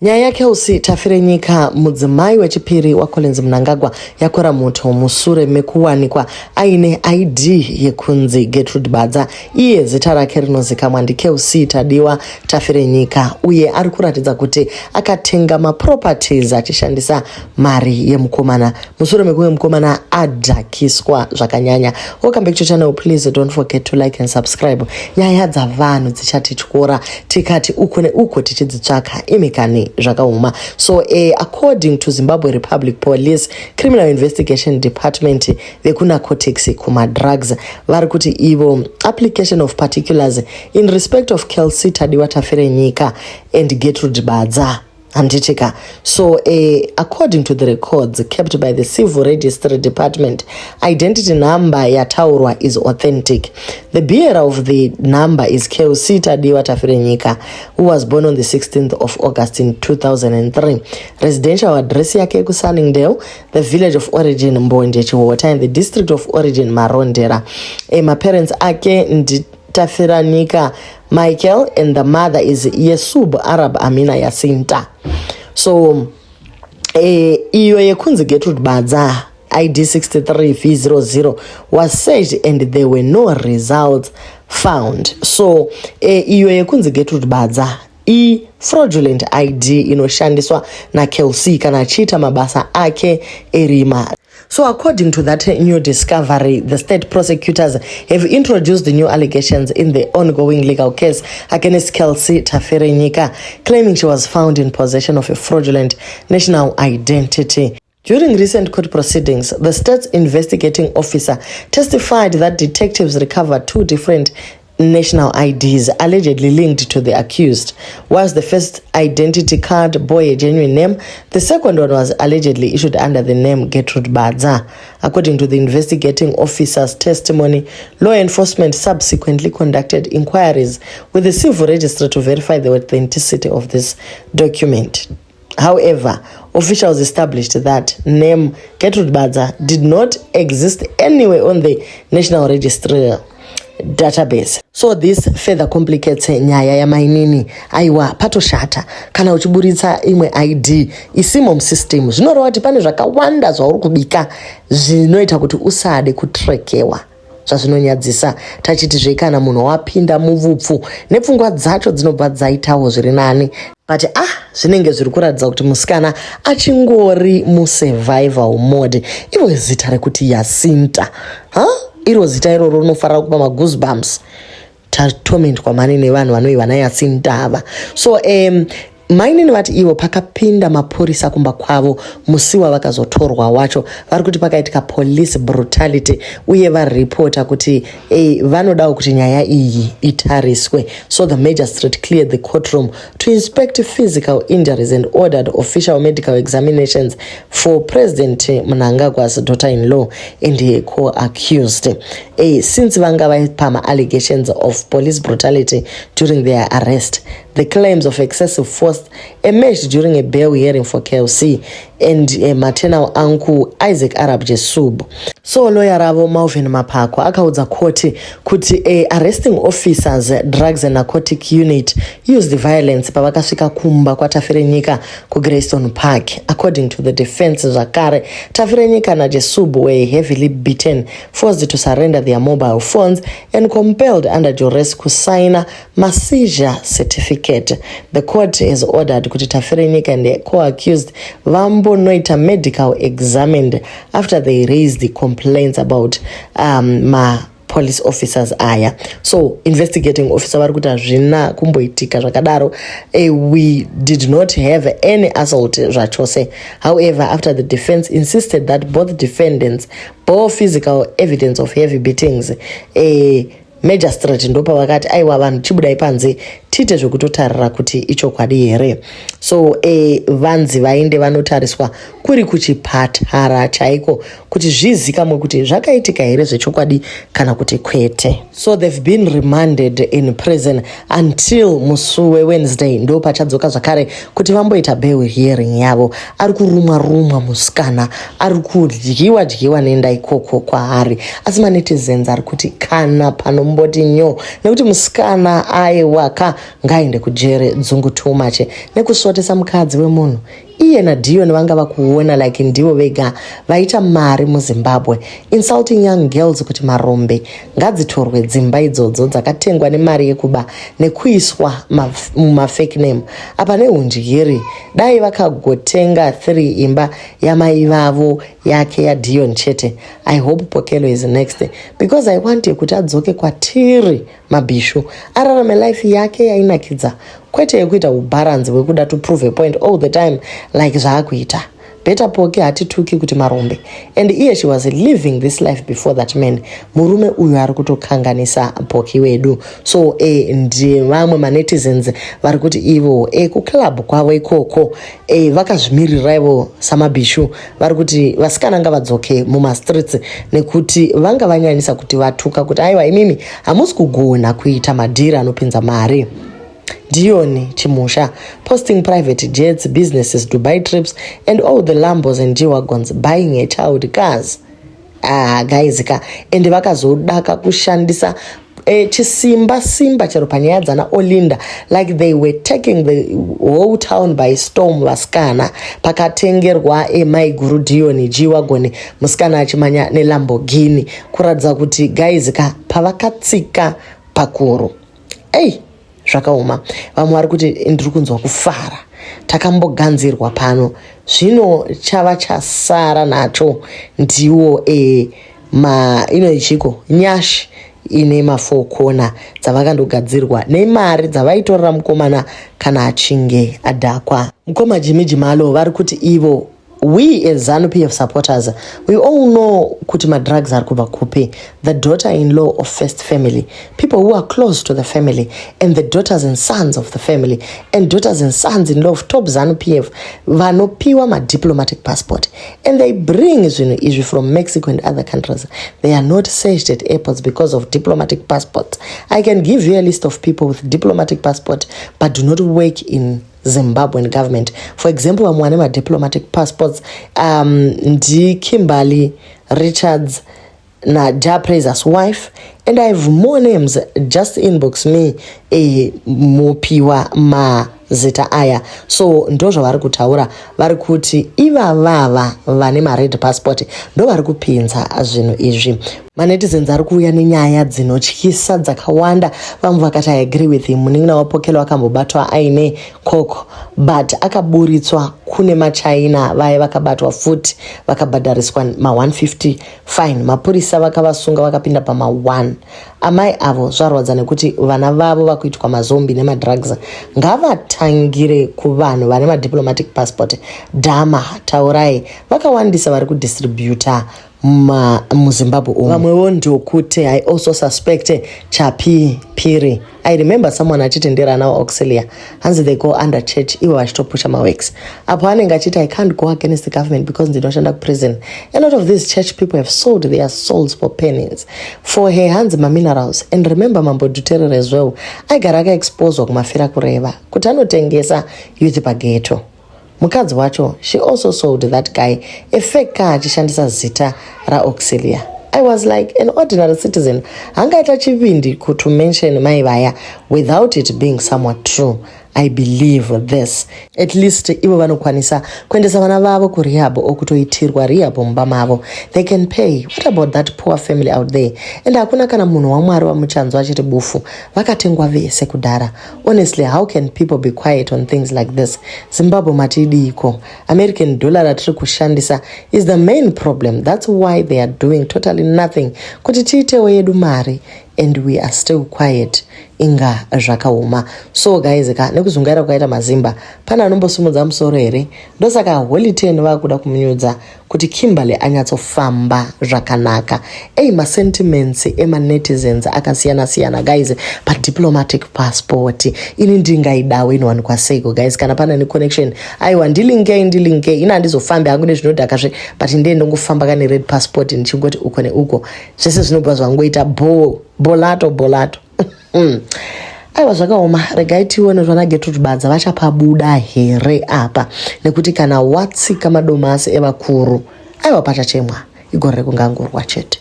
Nyaya yaKelsi Tafirenyika, mudzimai wechipiri waCollins Mnangagwa, yakora moto musure mekuwanikwa aine ID yekunzi Gertrude Badza. Iye zita rake rinozikamwa ndiKelsi Tadiwa Tafirenyika, uye ari kuratidza kuti akatenga maproperties achishandisa mari yemukomana. Musure mekuwe mukomana adhakiswa zvakanyanya. Welcome back to channel. Please don't forget to like and subscribe. Nyaya dzavanhu dzichatityora tikati uko neuko tichidzitsvaka imikani zvakauma. So according to Zimbabwe Republic Police Criminal Investigation Department vekunarcotics drugs vari kuti ivo application of particulars in respect of Kelsi Tadiwa Tafirenyika and Gertrude Badza. So according to the records kept by the Civil Registry Department, identity number yataurwa is authentic. The bearer of the number is Kelsi Tadiwa Tafirenyika, who was born on the 16th of August in 2003. Residential address yake kuSunningdale, the village of origin Mbonje Chiwota, and the district of origin Marondera. My parents ake ndi Tafirenyika Michael, and the mother is Yesub Arab Amina Yasinta. So iyo yekunzi Gertrude Badza ID 63V00 was searched and there were no results found. So iyo yekunzi Gertrude Badza fraudulent ID inoshandiswa naKelsi kana achiita mabasa ake erima. So according to that new discovery, the state prosecutors have introduced the new allegations in the ongoing legal case against Kelsi Tafirenyika, claiming she was found in possession of a fraudulent national identity. During recent court proceedings, the state's investigating officer testified that detectives recovered two different national IDs allegedly linked to the accused. Whilst the first identity card bore a genuine name, the second one was allegedly issued under the name Gertrude Badza. According to the investigating officer's testimony, law enforcement subsequently conducted inquiries with the civil registry to verify the authenticity of this document. However, officials established that name Gertrude Badza did not exist anywhere on the National Registry database. So this further complicates nyaya ya mainini aiwa patoshata kana uchiburitsa imwe ID isimo msystem zvinoreva kuti pane zvakawanda zvauri kubika zvinoita kuti usade kutrakewa zvazvinonyadzisa tachiti zvekana munhu wapinda muvupfu nepfungwa dzacho dzinobva dzaitawo zviri nani, but zvinenge zviri kuratidza kuti musikana achingori musurvival mode. Ivo zita rekuti Yasinta iro zita iroro rinofanira kupa magoosebumps tatorment kwamane nevanhu vanoiva naYasinta ava. So mainini vati ivo pakapinda mapurisa kumba kwavo musi wavakazotorwa wacho vari kuti pakaitika police brutality uye varipota kuti vanodawo kuti nyaya iyi itariswe. So the magistrate cleared the courtroom to inspect physical injuries and ordered official medical examinations for President Mnangagwa's daughter-in-law and her co-accused. Since vanga vaipama allegations of police brutality during their arrest, the claims of excessive force emerged during a bail hearing for Kelsi and a maternal uncle Isaac Arab Jesub. So lawyer ravo Malvin Mapako akaudza koti kuti arresting officers drugs and narcotic unit used violence pavakasvika kumba kwaTafirenyika kuGreystone Park. According to the defense zvakare, Tafirenyika naJesub were heavily beaten, forced to surrender their mobile phones and compelled under duress kusign seizure certificate. The court has ordered kuti Tafirenyika and the co-accused vambonoita medical examined after they raised the complaints about police officers aya. So investigating officer vari kuti hazvina kumboitika zvakadaro, we did not have any assault zvachose. However, after the defense insisted that both defendants bore physical evidence of heavy beatings, magistrate ndopa vakati aiwa vanhu chibudai panze tite zvekutotarira kuti ichokwadi here. So vanzi vainde vanotariswa kuri kuchipatara chaiko kuti zvizikamwe kuti zvakaitika here zvechokwadi kana kuti kwete. So they've been remanded in prison until musuwe Wednesday ndo pachadzoka zvakare kuti vamboita bail hearing yavo. Ari kurumwa musikana, ari kudyiwa nenda ikoko kwaari, asi manetizens ari kuti kana panomboti nyo nekuti musikana aiwaka ngaende kujere dzungu too much nekusvotesa mukadzi wemunhu. Iye naDion vanga vakuona like ndivo vega vaita mari muZimbabwe, insulting young girls kuti marombe ngadzitorwe dzimba idzodzo dzakatengwa nemari yekuba nekuiswa mumafake name. Apa neunjyiri dai vakagotenga 3 imba yamai vavo yake yaDion chete. I hope Pokelo is next because I want kuti adzoke kwatiri mabhishu ararame life yake yainakidza, kwete yekuita ubalance wekuda to prove a point all the time like zvaakuita. Better Poke hatituki kuti marombe, and iye she was living this life before that man. Murume uyu ari kutokanganisa Poke wedu. So ndi vamwe manetizens vari kuti ivo kuclub kwavo ikoko vakazvimirira ivo samabhishu vari kuti vasikana ngavadzoke mumastreets nekuti vanga vanyanyisa kuti vatuka kuti aiwa imimi hamusi kugona kuita madhiri anopinza mari. Dion Chimusha posting private jets, businesses, Dubai trips, and all the Lambos and G-Wagons, buying a child cars. Guys, and vakazodaka kushandisa chisimba chero panyaya dzana Olinda, like they were taking the whole town by storm. Vaskana pakatengerwa maiguru Dion G-Wagon, muskana achimanya neLambogini kuradza kuti guys pavakatsika pakuru. Zvakaoma. Vamwe vari kuti ndiri kunzwa kufara, takamboganzirwa pano, zvino chava chasara nacho ndiwo ichiko nyashi ine mafokona dzavakandogadzirwa nemari dzavaitorera mukomana kana achinge adhakwa. Mukoma Jimmy Jimalo vari kuti ivo, we as ZANU-PF supporters, we all know kuti madrugs are kubva kupi. The daughter-in-law of first family, people who are close to the family, and the daughters and sons of the family, and daughters and sons-in-law of top ZANU-PF, vanopiwa ma diplomatic passport, and they bring zvinhu from Mexico and other countries. They are not searched at airports because of diplomatic passports. I can give you a list of people with diplomatic passport but do not work in Zimbabwean government. For example, vamwe vane diplomatic passports ndi Kimberly Richards na Ja Prezer's wife, and I have more names. Just inbox me mopiwa mazita aya. So ndo zvavari kutaura, vari kuti ivavava vane red passport ndo vari kupinza zvinhu izvi. Manetizens ari kuuya nenyaya dzinotyisa dzakawanda. Vamwe vakati I agree with him. Munin'ina waPokelo akambobatwa aine koko but akaburitswa kune maChina vaye vakabatwa futi vakabhadhariswa ma150 fine. Mapurisa vakavasunga vakapinda pama1. Amai avo zvarwadza nekuti vana vavo vakuitwa mazombi nemadrugs. Ngavatangire kuvanhu vane madiplomatic passport. Dhama taurai vakawandisa vari kudistributa muZimbabwe. Vamwewo ndokuti I also suspect Chapi Piri. I remember someone achitendera nawo Auxilia, hanzi they go under church ivo vachitopusha maworks. Apo anenge achiti I can't go against the government because ndinoshanda kuprison. A lot of these church people have sold their souls for pennies for her hands minerals. And remember Mambo Duterere as well, aigara akaexposwa kumafira kureva kuti anotengesa youth pageto. Mukadzi wacho, she also sold that guy a fake car achishandisa zita ra Auxilia. I was like an ordinary citizen. Hangaita chivindi to mention mai vaya without it being somewhat true. I believe this. At least ivo vanokwanisa kuendesa vana vavo kurehab okutoitirwa rehab mumba mavo. They can pay. What about that poor family out there? And hakuna kana munhu waMwari wamuchanzwa achiti bufu vakatengwa vese kudhara. Honestly, how can people be quiet on things like this? Zimbabwe matidiko. American dollar ratiri kushandisa is the main problem. That's why they are doing totally nothing kuti tiitewo yedu mari, and we are still quiet inga zvakaoma. So guys, nekuzungaira kwakaita mazimba pana anombosimudza musoro here. Ndosaka Holy 10 vakuda kumunyudza kuti Kimberly anyatsofamba zvakanaka. Masentiments emanetizens akasiyana guys pa diplomatic passport ini ndingaidawo inowanikwa seiko guys. Kana pana ne connection aiwa ndilinge ina handizofambe hangu nezvinodhakazve but ndiye ndongofamba kane red passport ndichingoti uko neuko zvese zvinobva zvangoita bolato aiwa zvakaoma. Regai tione zvana Gertrude Badza vachapabuda here apa, nekuti kana watsika madomasi evakuru aiwa pachachemwa igore kungangurwa chete.